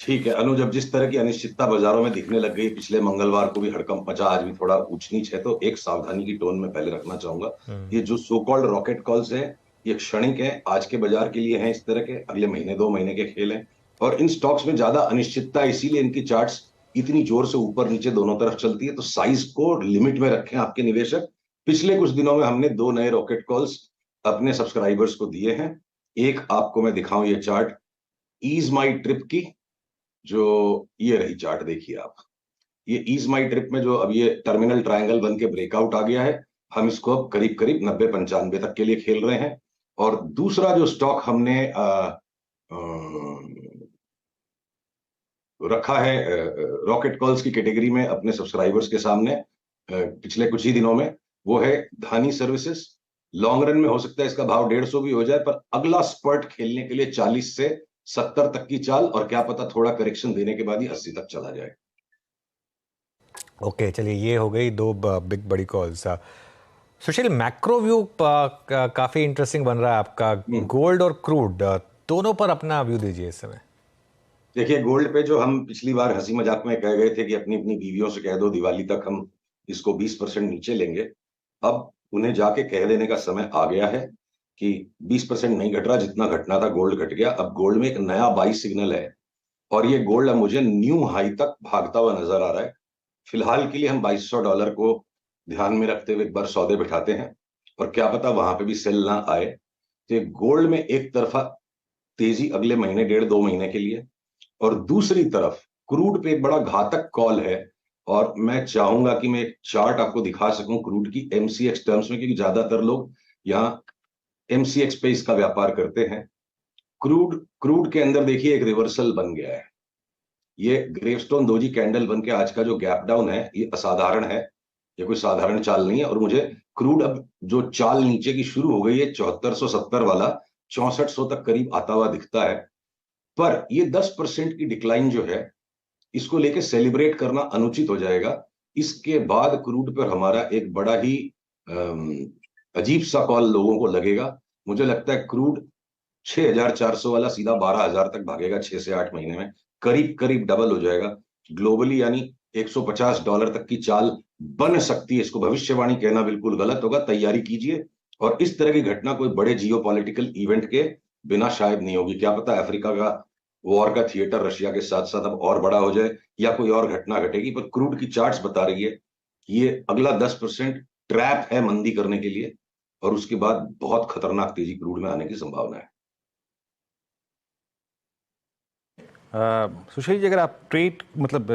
ठीक है अनुज, अब जिस तरह की अनिश्चितता बाजारों में दिखने लग गई, पिछले मंगलवार को भी हड़कंप मचा, आज भी थोड़ा ऊंच नीच है, तो एक सावधानी की टोन में पहले रखना चाहूंगा। हम्म। ये जो सो कॉल्ड रॉकेट कॉल्स हैं, ये क्षणिक हैं, आज के बाजार के लिए हैं, इस तरह के अगले महीने 2 महीने के खेल हैं। और इन स्टॉक्स में ज्यादा अनिश्चितता है, इसीलिए इनकी चार्ट्स इतनी जोर से ऊपर नीचे दोनों तरफ चलती है। तो साइज को लिमिट में रखें आपके निवेशक। पिछले कुछ दिनों में हमने 2 नए रॉकेट कॉल्स अपने सब्सक्राइबर्स को दिए हैं। एक आपको मैं दिखाऊं ये चार्ट, ईज माई ट्रिप की, जो ये रही चार्ट, देखिए आप। ये ईज माई ट्रिप में जो अब ये टर्मिनल ट्रायंगल बन के ब्रेकआउट आ गया है, हम इसको अब करीब करीब 90-95 तक के लिए खेल रहे हैं। और दूसरा जो स्टॉक हमने रखा है रॉकेट कॉल्स की कैटेगरी में अपने सब्सक्राइबर्स के सामने पिछले कुछ ही दिनों में, वो है धानी सर्विसेज। लॉन्ग रन में हो सकता है इसका भाव 150 भी हो जाए, पर अगला स्पर्ट खेलने के लिए 40 से 70 तक की चाल, और क्या पता थोड़ा करेक्शन देने के बाद ही 80 तक चला जाए। ओके, चलिए ये हो गई दो बिग बड़ी कॉल्स। सुशील, मैक्रो व्यू काफी इंटरेस्टिंग बन रहा है आपका। हम्म। गोल्ड और क्रूड दोनों पर अपना व्यू दीजिए इस समय। देखिए, गोल्ड पे जो हम पिछली बार हंसी मजाक में कह गए थे कि अपनी अपनी बीवियों से कह दो दिवाली तक हम इसको 20% नीचे लेंगे, अब उन्हें जाके कह देने का समय आ गया है कि 20% नहीं घट रहा, जितना घटना था गोल्ड घट गया। अब गोल्ड में एक नया बाई सिग्नल है, और ये गोल्ड अब मुझे न्यू हाई तक भागता हुआ नजर आ रहा है। फिलहाल के लिए हम $2200 को ध्यान में रखते हुए एक बार सौदे बिठाते हैं, और क्या पता वहां पे भी सेल ना आए। तो गोल्ड में एक तरफा तेजी अगले महीने, 1.5-2 महीने के लिए, और दूसरी तरफ क्रूड पे एक बड़ा घातक कॉल है। और मैं चाहूंगा कि मैं एक चार्ट आपको दिखा सकूं क्रूड की एमसीएक्स टर्म्स में, क्योंकि ज्यादातर लोग यहाँ एमसीएक्स पे इसका व्यापार करते हैं। क्रूड क्रूड के अंदर देखिए एक रिवर्सल बन गया है। ये ग्रेवस्टोन दोजी कैंडल बन के आज का जो गैप डाउन है, ये असाधारण है, ये कोई साधारण चाल नहीं है। और मुझे क्रूड अब जो चाल नीचे की शुरू हो गई है 7470 वाला, 6400 तक करीब आता हुआ दिखता है। पर ये 10% की डिक्लाइन जो है, इसको लेके सेलिब्रेट करना अनुचित हो जाएगा। इसके बाद क्रूड पर हमारा एक बड़ा ही अजीब सा कॉल लोगों को लगेगा। मुझे लगता है क्रूड 6400 वाला सीधा 12000 तक भागेगा 6 से 8 महीने में, करीब करीब डबल हो जाएगा ग्लोबली, यानी $150 तक की चाल बन सकती है। इसको भविष्यवाणी कहना बिल्कुल गलत होगा, तैयारी कीजिए। और इस तरह की घटना कोई बड़े जियोपॉलिटिकल इवेंट के बिना शायद नहीं होगी। क्या पता अफ्रीका का वॉर का थिएटर रशिया के साथ साथ अब और बड़ा हो जाए, या कोई और घटना घटेगी। पर क्रूड की चार्ट्स बता रही है ये अगला 10% ट्रैप है मंदी करने के लिए, और उसके बाद बहुत खतरनाक तेजी क्रूड में आने की संभावना है। सुशील जी, अगर आप ट्रेड मतलब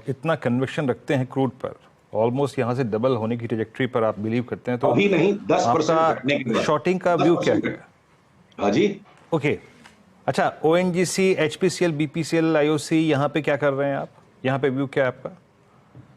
इतना कन्विक्शन रखते हैं क्रूड पर, ऑलमोस्ट यहाँ से डबल होने की ट्रेजेक्ट्री पर आप बिलीव करते हैं, तो अभी नहीं, 10% घटने के आपका बाद। शॉर्टिंग का व्यू क्या 10% है? हाँ जी। ओके, अच्छा, ओएनजीसी, एचपीसीएल, बीपीसीएल, आईओसी, यहाँ पे क्या कर रहे हैं आप? यहाँ पे व्यू क्या है आपका?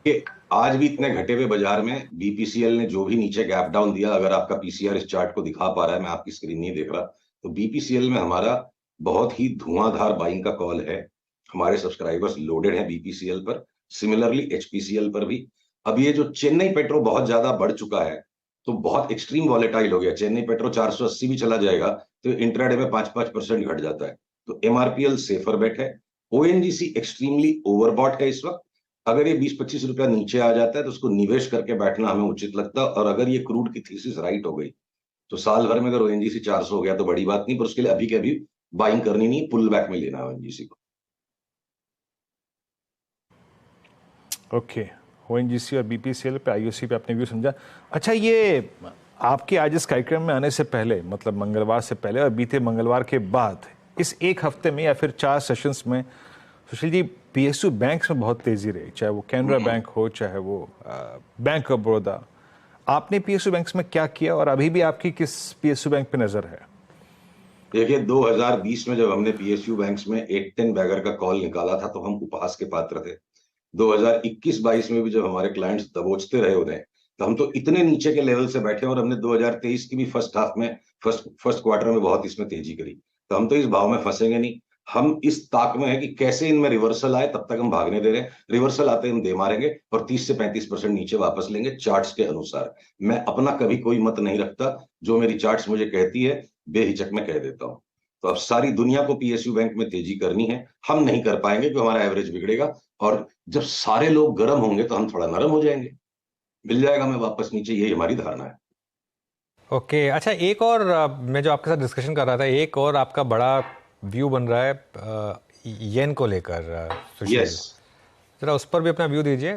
कि आज भी इतने घटे हुए बाजार में बीपीसीएल ने जो भी नीचे गैप डाउन दिया, अगर आपका पीसीआर इस चार्ट को दिखा पा रहा है, मैं आपकी स्क्रीन नहीं देख रहा, तो बीपीसीएल में हमारा बहुत ही धुआंधार बाइंग का कॉल है। हमारे सब्सक्राइबर्स लोडेड हैं बीपीसीएल पर, सिमिलरली एचपीसीएल पर भी। अब ये जो चेन्नई पेट्रो बहुत ज्यादा बढ़ चुका है, तो बहुत एक्सट्रीम वॉलेटाइल हो गया। चेन्नई पेट्रो 480 भी चला जाएगा तो इंट्राडे में 5-5% घट जाता है। तो एमआरपीएल सेफर बेट है। ओएनजीसी एक्सट्रीमली ओवरबॉट है इस वक्त। अगर ये 20-25 रुपया नीचे आ जाता है तो उसको निवेश करके बैठना हमें उचित लगता है। और अगर ये क्रूड की थीसिस राइट हो गई, तो साल भर में अगर ओएनजीसी 400 हो गया तो बड़ी बात नहीं, पर उसके लिए अभी के अभी बाइंग करनी नहीं, पुल बैक में लेना है ओएनजीसी को। ओके, ओएनजीसी और बीपीसीएल पे, आईओसी पे आपने व्यू समझा। अच्छा, ये आपके आज इस कार्यक्रम में आने से पहले, मतलब मंगलवार से पहले और बीते मंगलवार के बाद, इस एक हफ्ते में या फिर 4 सेशंस में सुशील जी, पीएसयू बैंक्स में बहुत तेजी रही, चाहे वो कैनरा बैंक हो, चाहे वो बैंक ऑफ बड़ौदा। आपने पीएसयू बैंक्स में क्या किया, और अभी भी आपकी किस पीएसयू बैंक पे नजर है? देखिए, 2020 में जब हमने पीएसयू बैंक्स में 8-10 बैगर का कॉल निकाला था, तो हम उपहास के पात्र थे। 2021-22 में भी जब हमारे क्लाइंट्स दबोचते रहे उन्हें, तो हम तो इतने नीचे के लेवल से बैठे, और हमने 2023 की भी फर्स्ट हाफ में, फर्स्ट क्वार्टर में बहुत इसमें तेजी करी। तो हम तो इस भाव में फंसेंगे नहीं। हम इस ताक में है कि कैसे इनमें रिवर्सल आए, तब तक हम भागने दे रहे हैं। रिवर्सल आते हम दे मारेंगे और 30 से 35% नीचे वापस लेंगे चार्ट्स के अनुसार। मैं अपना कभी कोई मत नहीं रखता, जो मेरी चार्ट्स मुझे कहती है बेहिचक में कह देता हूं। तो अब सारी दुनिया को पीएसयू बैंक में तेजी करनी है, हम नहीं कर पाएंगे क्योंकि हमारा एवरेज बिगड़ेगा, और जब सारे लोग गर्म होंगे तो हम थोड़ा नरम हो जाएंगे, मिल जाएगा हमें वापस नीचे, यही हमारी धारणा है। ओके अच्छा, एक और मैं जो आपके साथ डिस्कशन कर रहा था, एक और आपका बड़ा व्यू बन रहा है येन को लेकर, सुशील यस जरा उस पर भी अपना व्यू दीजिए।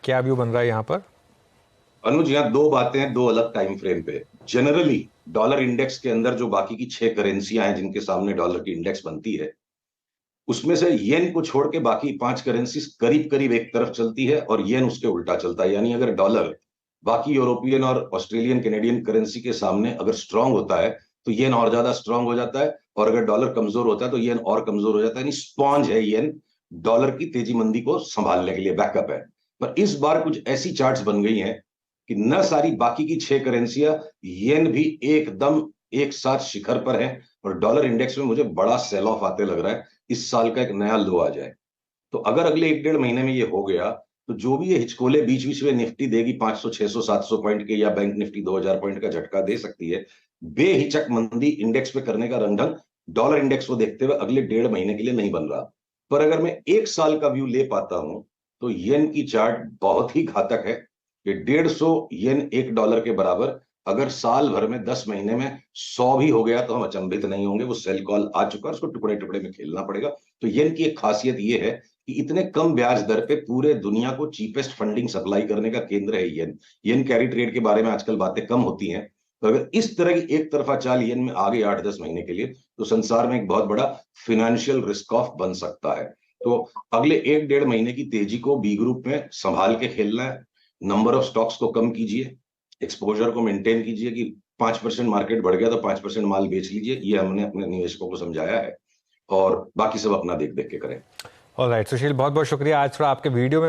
क्या व्यू बन रहा है यहाँ पर? अनुज, यहाँ दो बातें हैं, दो अलग टाइम फ्रेम पे। जनरली डॉलर इंडेक्स के अंदर जो बाकी की 6 करेंसियां हैं जिनके सामने डॉलर की इंडेक्स बनती है, उसमें से येन को छोड़ के बाकी 5 करेंसीज करीब करीब एक तरफ चलती है और येन उसके उल्टा चलता है। यानी अगर डॉलर बाकी यूरोपियन और ऑस्ट्रेलियन कैनेडियन करेंसी के सामने अगर स्ट्रांग होता है तो येन और ज्यादा स्ट्रांग हो जाता है, और अगर डॉलर कमजोर होता है तो येन और कमजोर हो जाता है। यानी स्पॉन्ज है येन डॉलर की तेजी मंदी को संभालने के लिए, बैकअप है। पर इस बार कुछ ऐसी चार्ट्स बन गई हैं कि न सारी बाकी की 6 करेंसियां, येन भी एकदम एक साथ शिखर पर है, और डॉलर इंडेक्स में मुझे बड़ा सेल ऑफ आते लग रहा है, इस साल का एक नया लो आ जाए। तो अगर अगले 1-1.5 महीने में ये हो गया तो जो भी ये हिचकोले बीच बीच में निफ्टी देगी 500 600 700 पॉइंट के, या बैंक निफ्टी 2000 पॉइंट का झटका दे सकती है, बेहिचक मंदी इंडेक्स पे करने का रंगढंग डॉलर इंडेक्स को देखते हुए अगले 1.5 महीने के लिए नहीं बन रहा। पर अगर मैं 1 साल का व्यू ले पाता हूं तो येन की चार्ट बहुत ही घातक है कि 150 येन $1 के बराबर अगर साल भर में 10 महीने में 100 भी हो गया तो हम अचंभित नहीं होंगे। वो सेल कॉल आ चुका है, उसको टुकड़े टुकड़े में खेलना पड़ेगा। तो येन की एक खासियत ये है कि इतने कम ब्याज दर पे पूरे दुनिया को चीपेस्ट फंडिंग सप्लाई करने का केंद्र है येन। येन कैरी ट्रेड के बारे में आजकल बातें कम होती हैं, तो अगर इस तरह की एक तरफा चाल येन में आ गई 8-10 महीने के लिए तो संसार में एक बहुत बड़ा फिनेंशियल रिस्क ऑफ बन सकता है। तो अगले 1-1.5 महीने की तेजी को बी ग्रुप में संभाल के खेलना है। नंबर ऑफ स्टॉक्स को कम कीजिए, एक्सपोजर को मेंटेन कीजिए कि 5% मार्केट बढ़ गया तो 5% माल बेच लीजिए, ये हमने अपने निवेशकों को समझाया है, और बाकी सब अपना देख देख के करें। ऑलराइट सुशील, बहुत बहुत शुक्रिया। आज थोड़ा आपके वीडियो में